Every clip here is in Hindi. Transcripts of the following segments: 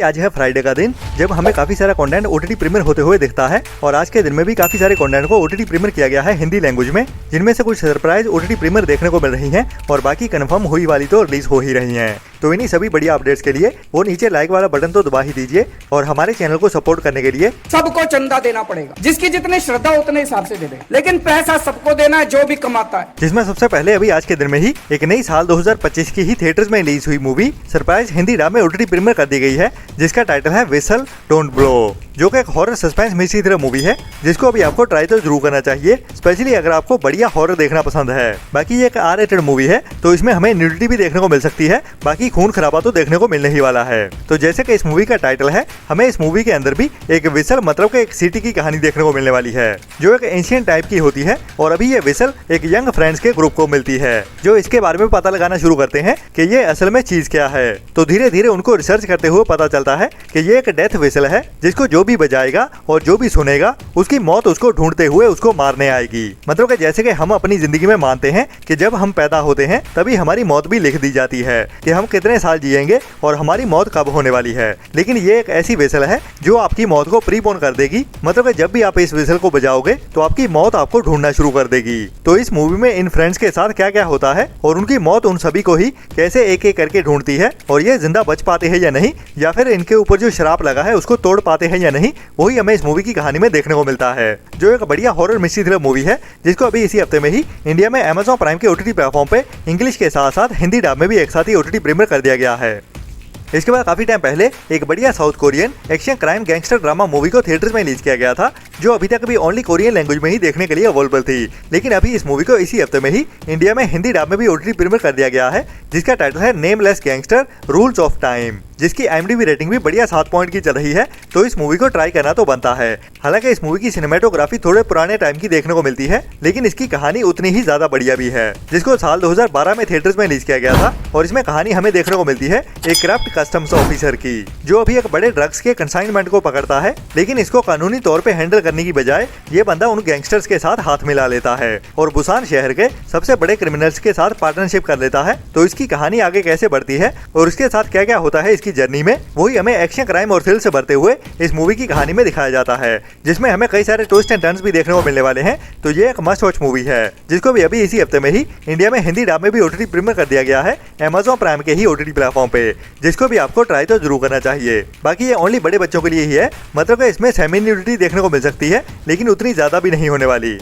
आज है फ्राइडे का दिन, जब हमें काफी सारा कंटेंट ओटीटी प्रीमियर होते हुए दिखता है। और आज के दिन में भी काफी सारे कंटेंट को ओटीटी प्रीमियर किया गया है हिंदी लैंग्वेज में, जिनमें से कुछ सरप्राइज ओटीटी प्रीमियर देखने को मिल रही हैं और बाकी कंफर्म हुई वाली तो रिलीज हो ही रही हैं। तो इन्हीं सभी बढ़िया अपडेट्स के लिए वो नीचे लाइक वाला बटन तो दबा ही दीजिए और हमारे चैनल को सपोर्ट करने के लिए सबको चंदा देना पड़ेगा, जिसकी जितनी श्रद्धा उतने हिसाब से दे दे, लेकिन पैसा सबको देना है जो भी कमाता है। जिसमें सबसे पहले अभी आज के दिन में ही एक नई साल 2025 की ही थिएटर्स में रिलीज हुई मूवी सरप्राइज हिंदी डब में ओटीटी प्रीमियर कर दी गई है, जिसका टाइटल है विसल डोंट ब्लो, जो कि एक horror suspense mystery thriller movie है, जिसको अभी आपको ट्राई तो जरूर करना चाहिए, स्पेशली अगर आपको बढ़िया हॉरर देखना पसंद है। बाकी ये एक R-रेटेड मूवी है, तो इसमें हमें न्यूडिटी भी देखने को मिल सकती है, बाकी खून खराबा तो देखने को मिलने ही वाला है। तो जैसे कि इस मूवी का टाइटल है, हमें इस मूवी के अंदर भी एक विसल मतलब के एक सिटी की कहानी देखने को मिलने वाली है, जो एक एंशिएंट टाइप की होती है। और अभी ये विसल एक यंग फ्रेंड्स के ग्रुप को मिलती है, जो इसके बारे में पता लगाना शुरू करते हैं कि ये असल में चीज क्या है। तो धीरे धीरे उनको रिसर्च करते हुए पता चलता है कि ये एक डेथ विसल है, जिसको जो भी बजाएगा और जो भी सुनेगा उसकी मौत उसको ढूंढते हुए उसको मारने आएगी। मतलब कि जैसे कि हम अपनी जिंदगी में मानते हैं कि जब हम पैदा होते हैं तभी हमारी मौत भी लिख दी जाती है कि हम कितने साल जिएंगे और हमारी मौत कब होने वाली है, लेकिन ये एक ऐसी विसल है जो आपकी मौत को प्रीपोन कर देगी। मतलब कि जब भी आप इस विसल को बजाओगे तो आपकी मौत आपको ढूंढना शुरू कर देगी। तो इस मूवी में इन फ्रेंड्स के साथ क्या क्या होता है और उनकी मौत उन सभी को ही कैसे एक एक करके ढूंढती है, और ये जिंदा बच पाते हैं या नहीं, या फिर इनके ऊपर जो श्राप लगा है उसको तोड़ पाते हैं या नहीं, वही हमें इस मूवी की कहानी में देखने को मिलता है। जो एक बढ़िया हॉरर मिस्ट्री थ्रिलर मूवी है, जिसको अभी इसी हफ्ते में ही इंडिया में Amazon प्राइम के ओटीटी प्लेटफॉर्म पे इंग्लिश के साथ साथ हिंदी डब में भी एक साथ ही ओटीटी प्रीमियर कर दिया गया है। इसके बाद काफी टाइम पहले एक बढ़िया south Korean action crime gangster drama movie को थिएटर्स में रिलीज किया गया था, जो अभी तक भी ओनली कोरियन लैंग्वेज में ही देखने के लिए अवेलेबल थी। लेकिन अभी इस मूवी को इसी हफ्ते में ही इंडिया में हिंदी डब में भी ओटीटी प्रीमियर कर दिया गया है, जिसका टाइटल है nameless gangster rules of time, जिसकी IMDb रेटिंग भी बढ़िया 7 पॉइंट की चल रही है। तो इस मूवी को ट्राई करना तो बनता है। हालांकि इस मूवी की सिनेमेटोग्राफी थोड़े पुराने टाइम की देखने को मिलती है, लेकिन इसकी कहानी उतनी ही ज्यादा बढ़िया भी है, जिसको साल 2012 में थिएटर्स में रिलीज किया गया था। और इसमें कहानी हमें देखने को मिलती है एक करप्ट कस्टम्स ऑफिसर की, जो अभी एक बड़े ड्रग्स के कंसाइनमेंट को पकड़ता है, लेकिन इसको कानूनी तौर पे हैंडल करने की बजाय ये बंदा उन गैंगस्टर्स के साथ हाथ मिला लेता है और बुसान शहर के सबसे बड़े क्रिमिनल्स के साथ पार्टनरशिप कर लेता है। तो इसकी कहानी आगे कैसे बढ़ती है और इसके साथ क्या क्या होता है इसकी जर्नी में, वही हमें एक्शन क्राइम और थ्रिल से भरते हुए इस मूवी की कहानी में दिखाया जाता है, जिसमें हमें कई सारे ट्विस्ट एंड टर्न्स भी देखने को मिलने वाले हैं। तो ये एक मस्ट वॉच मूवी है, जिसको भी अभी इसी हफ्ते में ही इंडिया में हिंदी डब में भी ओटीटी प्रीमियर कर दिया गया है Amazon प्राइम के ही ओटीटी प्लेटफॉर्म पे, जिसको भी आपको ट्राई तो जरूर करना चाहिए। बाकी ये ओनली बड़े बच्चों के लिए ही है, मतलब कि इसमें सेमी न्यूडिटी देखने को मिल सकती है, लेकिन उतनी ज्यादा भी नहीं होने वाली।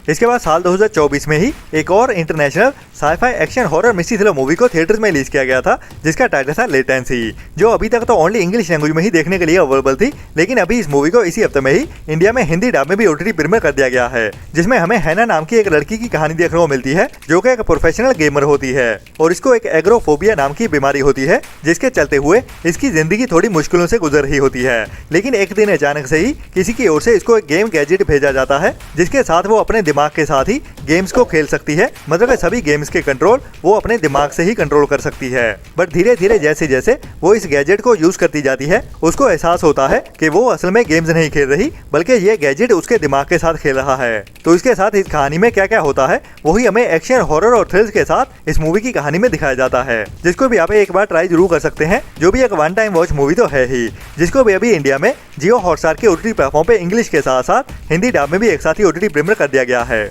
इसके बाद साल 2024 में ही एक और international scifi action horror mystery thriller movie को थिएटर्स में रिलीज किया गया था, जिसका टाइटल था लेटेंसी, जो अभी तक तो ओनली इंग्लिश लैंग्वेज में ही देखने के लिए अवेलेबल थी। लेकिन अभी इस मूवी को इसी हफ्ते में ही इंडिया में हिंदी डब में भी ओटीटी प्रीमियर कर दिया गया है, जिसमें हमें हैना नाम की एक लड़की की कहानी देखने को मिलती है, जो कि एक प्रोफेशनल गेमर होती है और इसको एक एग्रोफोबिया नाम की बीमारी होती है, जिसके चलते हुए इसकी जिंदगी थोड़ी मुश्किलों से गुजर रही होती है। लेकिन एक दिन अचानक से ही किसी की ओर से इसको एक गेम गैजेट भेजा जाता है, जिसके साथ वो अपने दिमाग के साथ ही गेम्स को खेल सकती है। मतलब कि सभी गेम्स के कंट्रोल वो अपने दिमाग से ही कंट्रोल कर सकती है। बट धीरे धीरे जैसे जैसे वो इस गैजेट को यूज करती जाती है, उसको एहसास होता है कि वो असल में गेम्स नहीं खेल रही, बल्कि ये गैजेट उसके दिमाग के साथ खेल रहा है। तो इसके साथ इस कहानी में क्या क्या होता है, वही हमें एक्शन हॉरर और थ्रिल्स के साथ इस मूवी की कहानी में दिखाया जाता है, जिसको भी आप एक बार ट्राई जरूर कर सकते हैं। जो भी एक वन टाइम वॉच मूवी तो है ही, जिसको भी अभी इंडिया में जियो हॉटस्टार के ओटीटी प्लेटफॉर्म पे इंग्लिश के साथ साथ हिंदी डब में भी एक साथ ही ओटीटी प्रीमियर कर दिया गया है।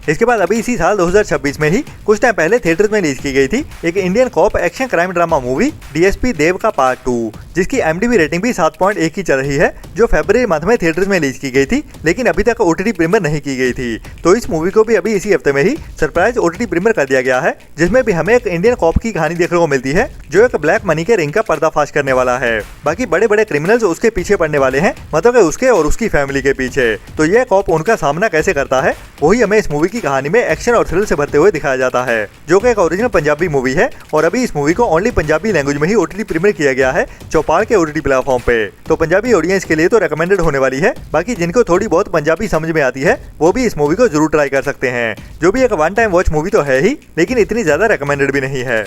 इसके बाद अभी इसी साल 2026 में ही कुछ टाइम पहले थिएटर्स में रिलीज की गई थी एक Indian cop action crime drama movie DSP Dev का पार्ट 2, जिसकी IMDb रेटिंग भी 7.1 की चल रही है, जो फरवरी मंथ में थिएटर्स में रिलीज की गई थी, लेकिन अभी तक ओटीटी प्रीमियर नहीं की गई थी। तो इस मूवी को भी अभी इसी हफ्ते में ही सरप्राइज ओटीटी प्रीमियर कर दिया गया है, जिसमें भी हमें एक इंडियन कॉप की कहानी देखने को मिलती है, जो एक ब्लैक मनी के रिंग का पर्दाफाश करने वाला है। बाकी बड़े बड़े क्रिमिनल्स उसके पीछे पड़ने वाले हैं, मतलब उसके और उसकी फैमिली के पीछे। तो यह कॉप उनका सामना कैसे करता है, वही हमें इस मूवी की कहानी में एक्शन और थ्रिल से भरते हुए दिखाया जाता है, जो कि एक ओरिजिनल पंजाबी मूवी है। और अभी इस मूवी को ओनली पंजाबी लैंग्वेज में ही ओटीटी प्रीमियर किया गया है चौपाल के ओटीटी प्लेटफॉर्म पे। तो पंजाबी ऑडियंस के लिए तो रेकमेंडेड होने वाली है। बाकी जिनको थोड़ी बहुत पंजाबी समझ में आती है, वो भी इस मूवी को जरूर ट्राई कर सकते हैं। जो भी एक वन टाइम वॉच मूवी तो है ही, लेकिन इतनी ज्यादा रेकमेंडेड भी नहीं है।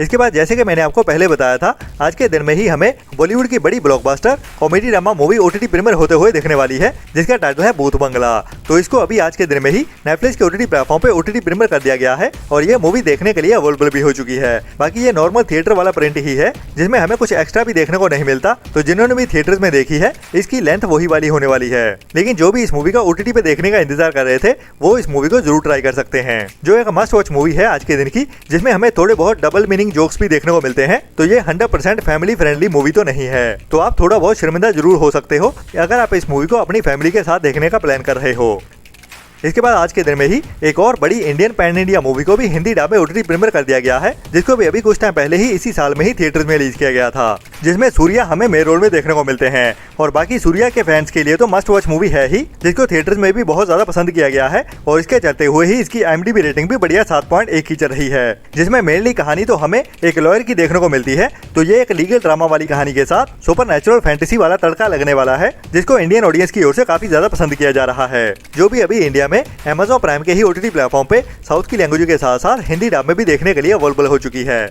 इसके बाद जैसे कि मैंने आपको पहले बताया था, आज के दिन में ही हमें बॉलीवुड की बड़ी blockbuster comedy drama movie OTT premiere होते हुए देखने वाली है, जिसका टाइटल है भूत बंगला। तो इसको अभी आज के दिन में ही नेटफ्लिक्स के OTT प्लेटफॉर्म पे OTT प्रीमियर कर दिया गया है और ये मूवी देखने के लिए अवेलेबल भी हो चुकी है। बाकी ये नॉर्मल थिएटर वाला प्रिंट ही है, जिसमें हमें कुछ एक्स्ट्रा भी देखने को नहीं मिलता। तो जिन्होंने भी थिएटर्स में देखी है, इसकी लेंथ वही वाली होने वाली है। लेकिन जो भी इस मूवी का OTT पे देखने का इंतजार कर रहे थे, वो इस मूवी को जरूर ट्राई कर सकते हैं, जो एक मस्ट वॉच मूवी है आज के दिन की, जिसमें हमें थोड़े बहुत डबल मीनिंग जोक्स भी देखने को मिलते हैं। तो ये 100% फैमिली फ्रेंडली मूवी तो नहीं है, तो आप थोड़ा बहुत शर्मिंदा जरूर हो सकते हो अगर आप इस मूवी को अपनी फैमिली के साथ देखने का प्लान कर रहे हो। इसके बाद आज के दिन में ही एक और बड़ी इंडियन पैन इंडिया मूवी को भी हिंदी डब में OTT प्रीमियर कर दिया गया है, जिसको भी अभी कुछ टाइम पहले ही इसी साल में ही थिएटर्स में रिलीज किया गया था, जिसमें सूर्या हमें मेन रोल में देखने को मिलते हैं। और बाकी सूर्या के फैंस के लिए तो मस्ट वॉच मूवी है ही, जिसको थिएटर्स में भी बहुत ज्यादा पसंद किया गया है। और इसके चलते हुए ही इसकी IMDb रेटिंग भी बढ़िया 7.1 की चल रही है, जिसमें मेनली कहानी तो हमें एक लॉयर की देखने को मिलती है। तो ये एक लीगल ड्रामा वाली कहानी के साथ सुपर नेचुरल फैंटेसी वाला तड़का लगने वाला है, जिसको इंडियन ऑडियंस की ओर से काफी ज्यादा पसंद किया जा रहा है। जो भी अभी इंडिया में Amazon प्राइम के ही OTT प्लेटफॉर्म पे साउथ की लैंग्वेज के साथ साथ हिंदी डब में भी देखने के लिए अवेलेबल हो चुकी है।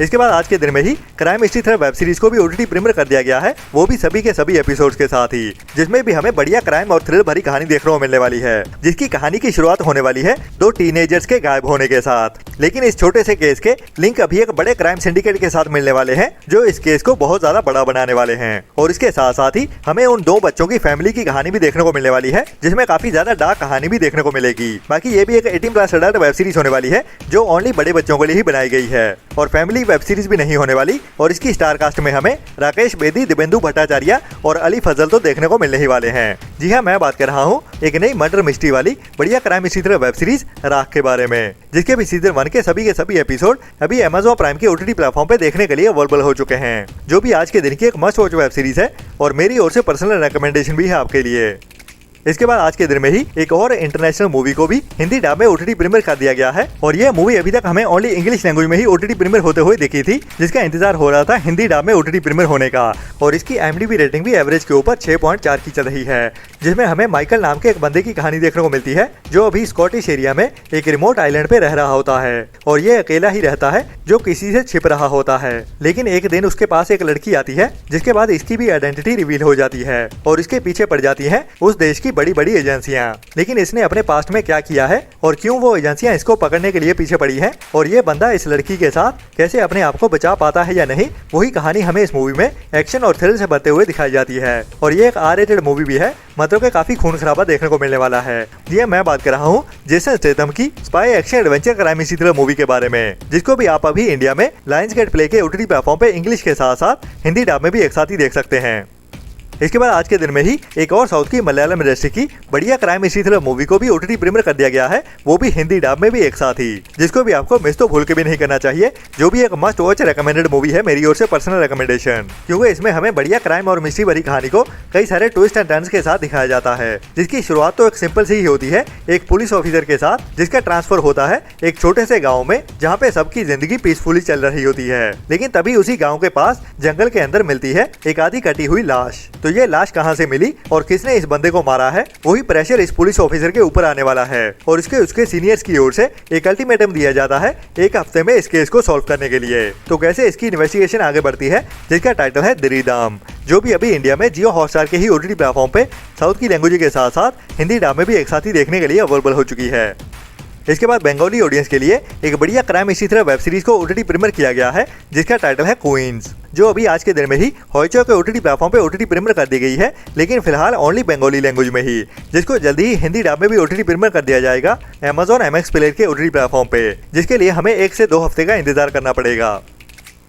इसके बाद आज के दिन में ही crime history thriller web series को भी OTT प्रीमियर कर दिया गया है, वो भी सभी के सभी एपिसोड्स के साथ ही, जिसमें भी हमें बढ़िया क्राइम और थ्रिल भरी कहानी देखने को मिलने वाली है, जिसकी कहानी की शुरुआत होने वाली है 2 टीनेजर्स के गायब होने के साथ। लेकिन इस छोटे से केस के लिंक अभी एक बड़े क्राइम सिंडिकेट के साथ मिलने वाले हैं, जो इस केस को बहुत ज्यादा बड़ा बनाने वाले हैं। और इसके साथ साथ ही हमें उन 2 बच्चों की फैमिली की कहानी भी देखने को मिलने वाली है, जिसमें काफी ज्यादा डार्क कहानी भी देखने को मिलेगी। बाकी ये भी एक 18+ एडल्ट वेब सीरीज होने वाली है, जो ओनली बड़े बच्चों के लिए ही बनाई गई है और फैमिली वेब सीरीज भी नहीं होने वाली। और इसकी स्टार कास्ट में हमें राकेश बेदी, दिव्येंदु भट्टाचार्य और अली फजल तो देखने को मिलने ही वाले हैं। जी हाँ, मैं बात कर रहा हूँ एक नई मर्डर मिस्ट्री वाली बढ़िया crime history thriller web series राख के बारे में, जिसके भी सीजन 1 के सभी एपिसोड अभी Amazon प्राइम के OTT प्लेटफॉर्म पे देखने के लिए अवेलेबल हो चुके हैं, जो भी आज के दिन की एक मस्ट वॉच वेब सीरीज है और मेरी ओर से पर्सनल रिकमेंडेशन भी है आपके लिए। इसके बाद आज के दिन में ही एक और इंटरनेशनल मूवी को भी हिंदी डब में OTT प्रीमियर कर दिया गया है और यह मूवी अभी तक हमें ओनली इंग्लिश लैंग्वेज में ही OTT प्रीमियर होते हुए दिखी थी, जिसका इंतजार हो रहा था हिंदी डब में OTT प्रीमियर होने का। और इसकी IMDb रेटिंग भी एवरेज के ऊपर 6.4 की चल रही है, जिसमें हमें माइकल नाम के एक बंदे की कहानी देखने को मिलती है, जो अभी स्कॉटिश एरिया में एक रिमोट आइलैंड पे रह रहा होता है और ये अकेला ही रहता है, जो किसी से छिप रहा होता है। लेकिन एक दिन उसके पास एक लड़की आती है, जिसके बाद इसकी भी आइडेंटिटी रिवील हो जाती है और इसके पीछे पड़ जाती है उस देश की बड़ी बड़ी एजेंसियां। लेकिन इसने अपने पास्ट में क्या किया है और क्यों वो एजेंसियां इसको पकड़ने के लिए पीछे पड़ी हैं और ये बंदा इस लड़की के साथ कैसे अपने आप को बचा पाता है या नहीं, वही कहानी हमें इस मूवी में एक्शन और थ्रिल से भरते हुए दिखाई जाती है। और ये एक R-rated मूवी भी है, मतलब के काफी खून खराबा देखने को मिलने वाला है। ये मैं बात कर रहा हूँ जेसन स्टेथम की spy action adventure crime history thriller movie के बारे में, जिसको भी आप अभी इंडिया में लायंसगेट प्ले के OTT प्लेटफॉर्म पे इंग्लिश के साथ साथ हिंदी डब में भी एक साथ ही देख सकते हैं। इसके बाद आज के दिन में ही एक और साउथ की मलयालम इंडस्ट्री की बढ़िया क्राइम हिस्ट्री थ्रिलर मूवी को भी OTT प्रीमियर कर दिया गया है, वो भी हिंदी डब में भी एक साथ ही, जिसको भी आपको मिस तो भूल के भी नहीं करना चाहिए, जो भी एक मस्ट वॉच रिकमेंडेड मूवी है मेरी ओर से पर्सनल रिकमेंडेशन, क्योंकि इसमें हमें बढ़िया क्राइम और मिस्ट्री भरी कहानी को कई सारे ट्विस्ट एंड टर्न्स के साथ दिखाया जाता है, जिसकी शुरुआत तो एक सिंपल सी ही होती है, एक पुलिस ऑफिसर के साथ, जिसका ट्रांसफर होता है एक छोटे से गाँव में, जहाँ पे सबकी जिंदगी पीसफुली चल रही होती है। लेकिन तभी उसी गाँव के पास जंगल के अंदर मिलती है एक आधी कटी हुई लाश। तो ये लाश कहाँ से मिली और किसने इस बंदे को मारा है, वही प्रेशर इस पुलिस ऑफिसर के ऊपर आने वाला है और उसके सीनियर्स की ओर से एक अल्टीमेटम दिया जाता है 1 हफ्ते में इस केस को सॉल्व करने के लिए। तो कैसे इसकी इन्वेस्टिगेशन आगे बढ़ती है, जिसका टाइटल है दिरीदाम, जो भी अभी इंडिया में जियो हॉटस्टार के ही OTT प्लेटफॉर्म पे साउथ की लैंग्वेज के साथ साथ हिंदी डब में भी एक साथ ही देखने के लिए अवेलेबल हो चुकी है। इसके बाद बंगाली ऑडियंस के लिए एक बढ़िया crime history thriller web series को OTT प्रीमियर किया गया है, जिसका टाइटल है क्वींस, जो अभी आज के दिन में ही हॉटस्टार के OTT प्लेटफॉर्म पे OTT प्रीमियर कर दी गई है, लेकिन फिलहाल ओनली बंगाली लैंग्वेज में ही, जिसको जल्दी ही हिंदी डब में भी OTT प्रीमियर कर दिया जाएगा Amazon MX प्ले के OTT प्लेटफॉर्म पे, जिसके लिए हमें 1 से 2 हफ्ते का इंतजार करना पड़ेगा।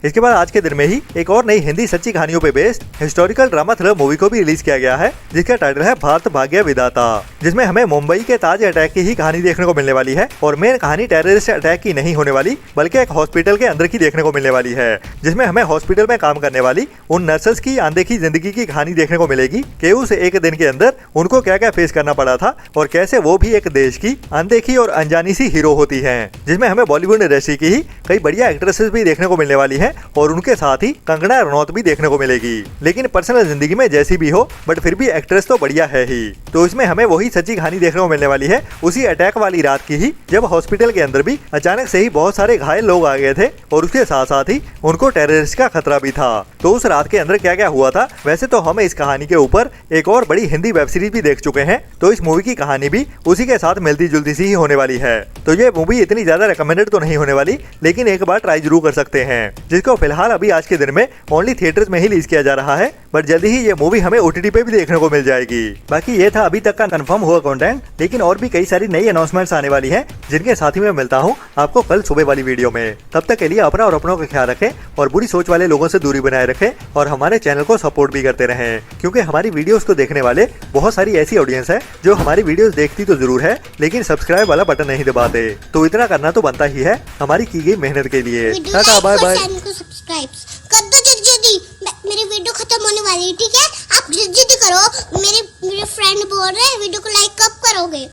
इसके बाद आज के दिन में ही एक और नई हिंदी सच्ची कहानियों पे based historical drama thriller movie को भी रिलीज किया गया है, जिसका टाइटल है भारत भाग्य विधाता, जिसमें हमें मुंबई के ताज अटैक की ही कहानी देखने को मिलने वाली है और मेन कहानी टेररिस्ट अटैक की नहीं होने वाली, बल्कि एक हॉस्पिटल के अंदर की देखने को मिलने वाली है, जिसमें हमें हॉस्पिटल में काम करने वाली उन नर्सेस की अनदेखी जिंदगी की कहानी देखने को मिलेगी कि उस एक दिन के अंदर उनको क्या क्या फेस करना पड़ा था और कैसे वो भी एक देश की अनदेखी और अनजानी सी हीरो होती है, जिसमें हमें बॉलीवुड इंडस्ट्री की ही कई बढ़िया एक्ट्रेसेस भी देखने को मिलने वाली है, हैं और उनके साथ ही कंगना रनौत भी देखने को मिलेगी। लेकिन पर्सनल जिंदगी में जैसी भी हो, बट फिर भी एक्ट्रेस तो बढ़िया है ही। तो इसमें हमें वही सच्ची कहानी देखने को मिलने वाली है, उसी अटैक वाली रात की ही, जब हॉस्पिटल के अंदर भी अचानक से ही बहुत सारे घायल लोग आ गए थे और उसके साथ साथ ही उनको टेररिस्ट का खतरा भी था। तो उस रात के अंदर क्या क्या हुआ था, वैसे तो हम इस कहानी के ऊपर एक और बड़ी हिंदी वेब सीरीज भी देख चुके हैं, तो इस मूवी की कहानी भी उसी के साथ मिलती जुलती सी ही होने वाली है। तो ये मूवी इतनी ज्यादा रिकमेंडेड तो नहीं होने वाली, लेकिन एक बार ट्राई जरूर कर सकते हैं, जिसको फिलहाल अभी आज के दिन में ओनली थिएटर्स में ही रिलीज किया जा रहा है, बट जल्दी ही ये मूवी हमें OTT पे भी देखने को मिल जाएगी। बाकी ये था अभी तक का कंफर्म हुआ कंटेंट, लेकिन और भी कई सारी नई अनाउंसमेंट्स आने वाली हैं, जिनके साथ ही मैं मिलता हूँ आपको कल सुबह वाली वीडियो में। तब तक के लिए अपना और अपनों का ख्याल रखें और बुरी सोच वाले लोगों से दूरी बनाए रखें और हमारे चैनल को सपोर्ट भी करते रहें, क्योंकि हमारी वीडियोस को देखने वाले बहुत सारी ऐसी ऑडियंस है जो हमारी वीडियोस देखती तो जरूर है, लेकिन सब्सक्राइब वाला बटन नहीं दबाते। तो इतना करना तो बनता ही है हमारी की गई मेहनत के लिए। टाटा बाय बाय। चैनल को सब्सक्राइब कर दो जल्दी, मेरी वीडियो खत्म होने वाली है, ठीक है? आप जल्दी करो, मेरे फ्रेंड बोल रहे हैं वीडियो को लाइक कब करोगे?